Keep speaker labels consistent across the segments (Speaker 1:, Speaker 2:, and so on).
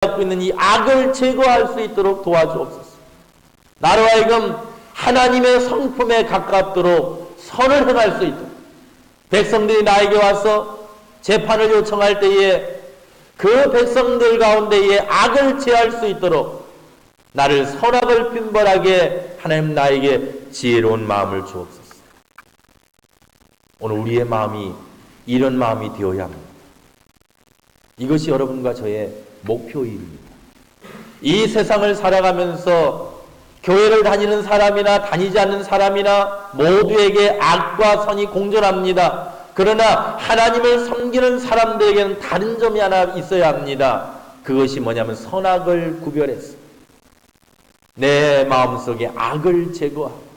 Speaker 1: 갖고 있는 이 악을 제거할 수 있도록 도와주옵소서. 나로 하여금 하나님의 성품에 가깝도록 선을 행할 수 있도록, 백성들이 나에게 와서 재판을 요청할 때에 그 백성들 가운데에 악을 제할 수 있도록 나를 선악을 분별하게 하나님 나에게 지혜로운 마음을 주옵소서. 오늘 우리의 마음이 이런 마음이 되어야 합니다. 이것이 여러분과 저의 목표입니다. 이 세상을 살아가면서 교회를 다니는 사람이나 다니지 않는 사람이나 모두에게 악과 선이 공존합니다. 그러나 하나님을 섬기는 사람들에게는 다른 점이 하나 있어야 합니다. 그것이 뭐냐면 선악을 구별해서 내 마음속에 악을 제거하고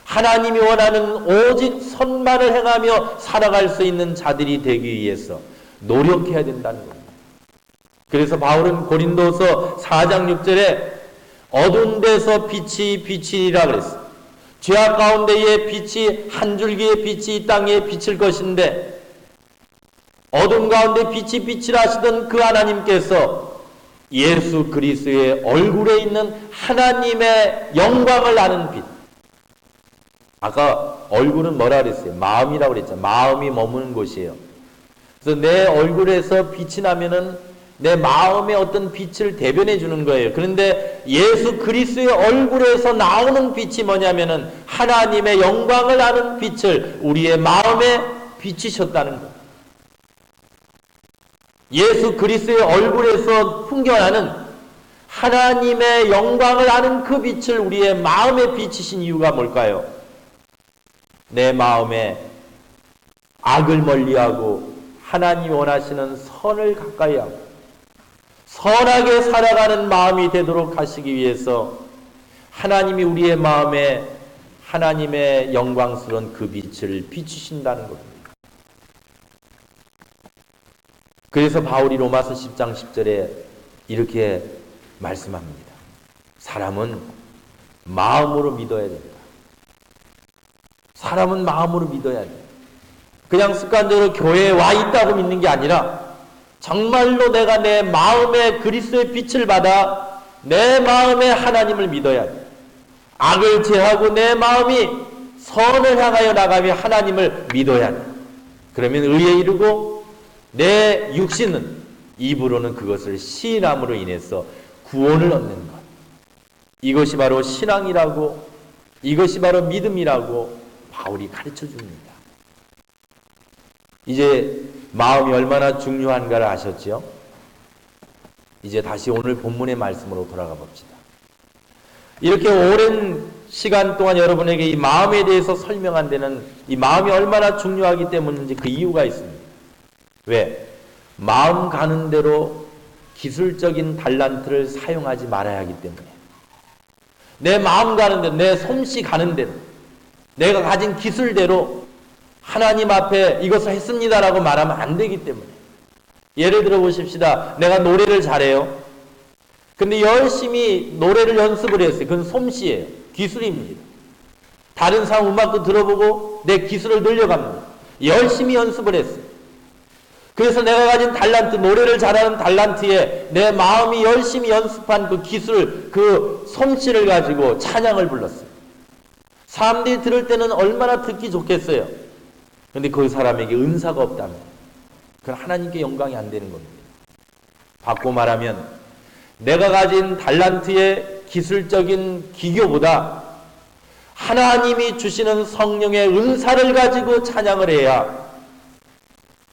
Speaker 1: 하나님이 원하는 오직 선만을 행하며 살아갈 수 있는 자들이 되기 위해서 노력해야 된다는 겁니다. 그래서 바울은 고린도서 4장 6절에 어두운 데서 빛이 비치리라 그랬어요. 죄악 가운데에 빛이, 한 줄기의 빛이 이 땅에 비칠 것인데 어둠 가운데 빛이 비치라 하시던 그 하나님께서 예수 그리스도의 얼굴에 있는 하나님의 영광을 아는 빛. 아까 얼굴은 뭐라 그랬어요? 마음이라고 그랬죠. 마음이 머무는 곳이에요. 그래서 내 얼굴에서 빛이 나면은 내 마음의 어떤 빛을 대변해 주는 거예요. 그런데 예수 그리스도의 얼굴에서 나오는 빛이 뭐냐면은 하나님의 영광을 아는 빛을 우리의 마음에 비치셨다는 것. 예수 그리스도의 얼굴에서 풍겨나는 하나님의 영광을 아는 그 빛을 우리의 마음에 비치신 이유가 뭘까요? 내 마음에 악을 멀리하고 하나님이 원하시는 선을 가까이 하고 선하게 살아가는 마음이 되도록 하시기 위해서 하나님이 우리의 마음에 하나님의 영광스러운 그 빛을 비추신다는 겁니다. 그래서 바울이 로마서 10장 10절에 이렇게 말씀합니다. 사람은 마음으로 믿어야 된다. 사람은 마음으로 믿어야 돼. 그냥 습관적으로 교회에 와 있다고 믿는 게 아니라 정말로 내가 내 마음에 그리스도의 빛을 받아 내 마음에 하나님을 믿어야 돼. 악을 제하고 내 마음이 선을 향하여 나가며 하나님을 믿어야 돼. 그러면 의에 이르고 내 육신은 입으로는 그것을 시인함으로 인해서 구원을 얻는 것. 이것이 바로 신앙이라고, 이것이 바로 믿음이라고 바울이 가르쳐 줍니다. 이제 마음이 얼마나 중요한가를 아셨죠? 이제 다시 오늘 본문의 말씀으로 돌아가 봅시다. 이렇게 오랜 시간 동안 여러분에게 이 마음에 대해서 설명한 데는 이 마음이 얼마나 중요하기 때문인지 그 이유가 있습니다. 왜? 마음 가는 대로 기술적인 달란트를 사용하지 말아야 하기 때문에. 내 마음 가는 대로, 내 솜씨 가는 대로, 내가 가진 기술대로 하나님 앞에 이것을 했습니다라고 말하면 안 되기 때문에. 예를 들어 보십시다. 내가 노래를 잘해요. 근데 열심히 노래를 연습을 했어요. 그건 솜씨예요. 기술입니다. 다른 사람 음악도 들어보고 내 기술을 늘려갑니다. 열심히 연습을 했어요. 그래서 내가 가진 달란트, 노래를 잘하는 달란트에 내 마음이 열심히 연습한 그 기술, 그 솜씨를 가지고 찬양을 불렀어요. 사람들이 들을 때는 얼마나 듣기 좋겠어요. 그런데 그 사람에게 은사가 없다면 그건 하나님께 영광이 안 되는 겁니다. 바꿔 말하면 내가 가진 달란트의 기술적인 기교보다 하나님이 주시는 성령의 은사를 가지고 찬양을 해야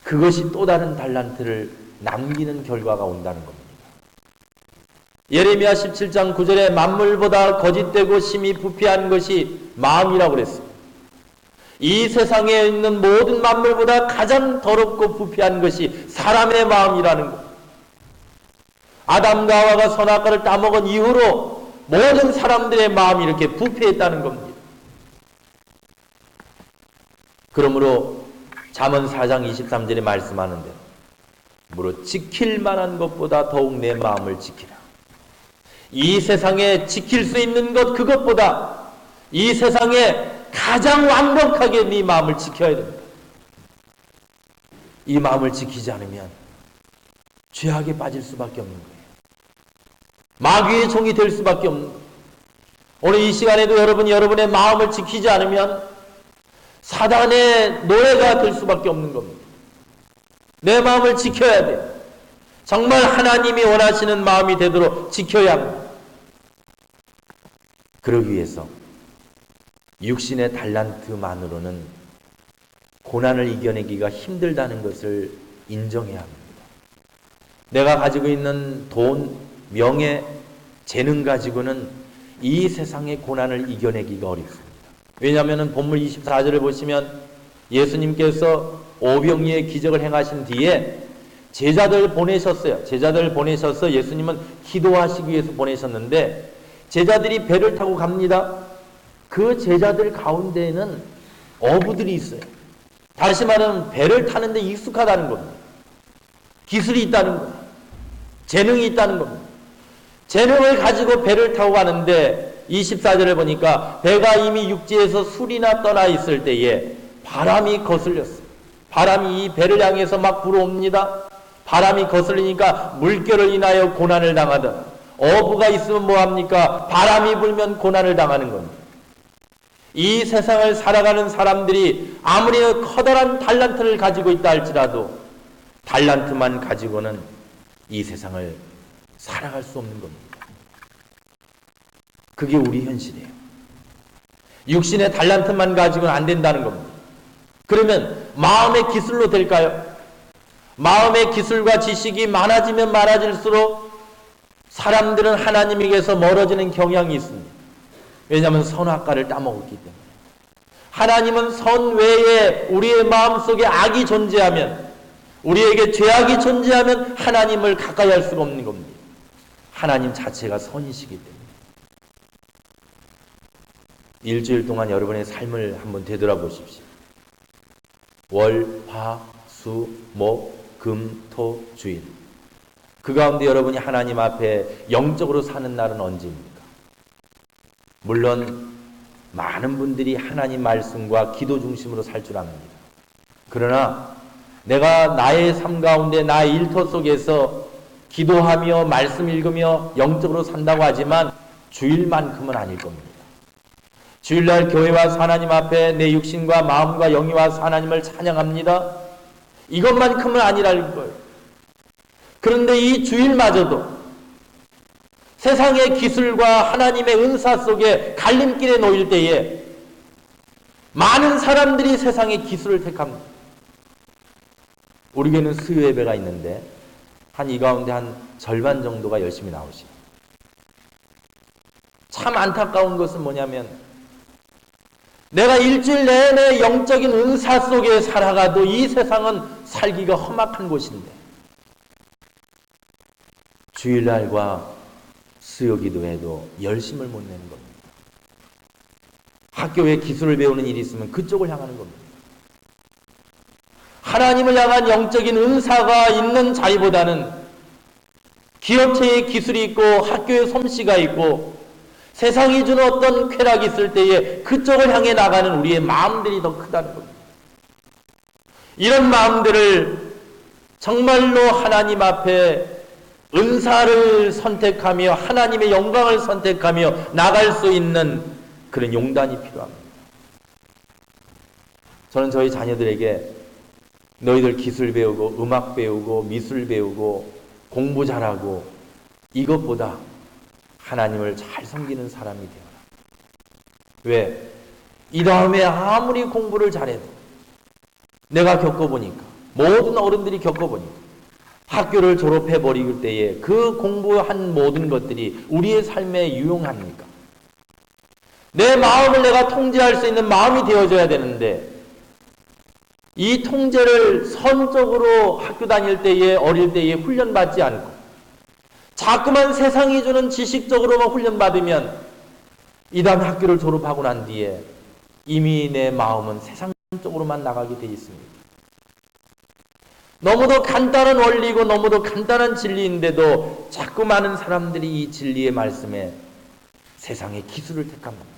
Speaker 1: 그것이 또 다른 달란트를 남기는 결과가 온다는 겁니다. 예레미야 17장 9절에 만물보다 거짓되고 심히 부패한 것이 마음이라고 그랬습니다. 이 세상에 있는 모든 만물보다 가장 더럽고 부패한 것이 사람의 마음이라는 것. 아담과 하와가 선악과를 따먹은 이후로 모든 사람들의 마음이 이렇게 부패했다는 겁니다. 그러므로 잠언 4장 23절에 말씀하는데 무릇 지킬 만한 것보다 더욱 내 마음을 지키라. 이 세상에 지킬 수 있는 것 그것보다 이 세상에 가장 완벽하게 네 마음을 지켜야 됩니다. 이 마음을 지키지 않으면 죄악에 빠질 수밖에 없는 거예요. 마귀의 종이 될 수밖에 없는 거예요. 오늘 이 시간에도 여러분이 여러분의 마음을 지키지 않으면 사단의 노예가 될 수밖에 없는 겁니다. 내 마음을 지켜야 돼요. 정말 하나님이 원하시는 마음이 되도록 지켜야 합니다. 그러기 위해서 육신의 달란트만으로는 고난을 이겨내기가 힘들다는 것을 인정해야 합니다. 내가 가지고 있는 돈, 명예, 재능 가지고는 이 세상의 고난을 이겨내기가 어렵습니다. 왜냐하면 본문 24절을 보시면 예수님께서 오병이의 기적을 행하신 뒤에 제자들 보내셨어요. 제자들 보내셔서 예수님은 기도하시기 위해서 보내셨는데 제자들이 배를 타고 갑니다. 그 제자들 가운데에는 어부들이 있어요. 다시 말하면 배를 타는데 익숙하다는 겁니다. 기술이 있다는 겁니다. 재능이 있다는 겁니다. 재능을 가지고 배를 타고 가는데 24절에 보니까 배가 이미 육지에서 술이나 떠나 있을 때에 바람이 거슬렸어요. 바람이 이 배를 향해서 막 불어옵니다. 바람이 거슬리니까 물결을 인하여 고난을 당하던 어부가 있으면 뭐합니까? 바람이 불면 고난을 당하는 겁니다. 이 세상을 살아가는 사람들이 아무리 커다란 달란트를 가지고 있다 할지라도 달란트만 가지고는 이 세상을 살아갈 수 없는 겁니다. 그게 우리 현실이에요. 육신의 달란트만 가지고는 안 된다는 겁니다. 그러면 마음의 기술로 될까요? 마음의 기술과 지식이 많아지면 많아질수록 사람들은 하나님에게서 멀어지는 경향이 있습니다. 왜냐하면 선악과를 따먹었기 때문에. 하나님은 선 외에 우리의 마음속에 악이 존재하면, 우리에게 죄악이 존재하면 하나님을 가까이 할 수가 없는 겁니다. 하나님 자체가 선이시기 때문에. 일주일 동안 여러분의 삶을 한번 되돌아보십시오. 월, 화, 수, 목, 금, 토, 주일. 그 가운데 여러분이 하나님 앞에 영적으로 사는 날은 언제입니까? 물론 많은 분들이 하나님 말씀과 기도 중심으로 살 줄 압니다. 그러나 내가 나의 삶 가운데 나의 일터 속에서 기도하며 말씀 읽으며 영적으로 산다고 하지만 주일만큼은 아닐 겁니다. 주일날 교회 와서 하나님 앞에 내 육신과 마음과 영이 와서 하나님을 찬양합니다. 이것만큼은 아니라는 거예요. 그런데 이 주일마저도 세상의 기술과 하나님의 은사 속에 갈림길에 놓일 때에 많은 사람들이 세상의 기술을 택합니다. 우리 교회는 수요 예배가 있는데 한 이 가운데 한 절반 정도가 열심히 나오시고, 참 안타까운 것은 뭐냐면 내가 일주일 내내 영적인 은사 속에 살아가도 이 세상은 살기가 험악한 곳인데 주일날과 수요 기도에도 열심을 못 내는 겁니다. 학교에 기술을 배우는 일이 있으면 그쪽을 향하는 겁니다. 하나님을 향한 영적인 은사가 있는 자리보다는 기업체에 기술이 있고 학교에 솜씨가 있고 세상이 주는 어떤 쾌락이 있을 때에 그쪽을 향해 나가는 우리의 마음들이 더 크다는 겁니다. 이런 마음들을 정말로 하나님 앞에 은사를 선택하며 하나님의 영광을 선택하며 나갈 수 있는 그런 용단이 필요합니다. 저는 저희 자녀들에게 너희들 기술 배우고 음악 배우고 미술 배우고 공부 잘하고 이것보다 하나님을 잘 섬기는 사람이 되어라. 왜? 이 다음에 아무리 공부를 잘해도 내가 겪어보니까, 모든 어른들이 겪어보니까 학교를 졸업해버릴 때에 그 공부한 모든 것들이 우리의 삶에 유용합니까? 내 마음을 내가 통제할 수 있는 마음이 되어줘야 되는데 이 통제를 선적으로 학교 다닐 때에 어릴 때에 훈련받지 않고 자꾸만 세상이 주는 지식적으로만 훈련받으면 이 다음에 학교를 졸업하고 난 뒤에 이미 내 마음은 세상 쪽으로만 나가게 돼 있습니다. 너무도 간단한 원리고 너무도 간단한 진리인데도 자꾸 많은 사람들이 이 진리의 말씀에 세상의 기술을 택합니다.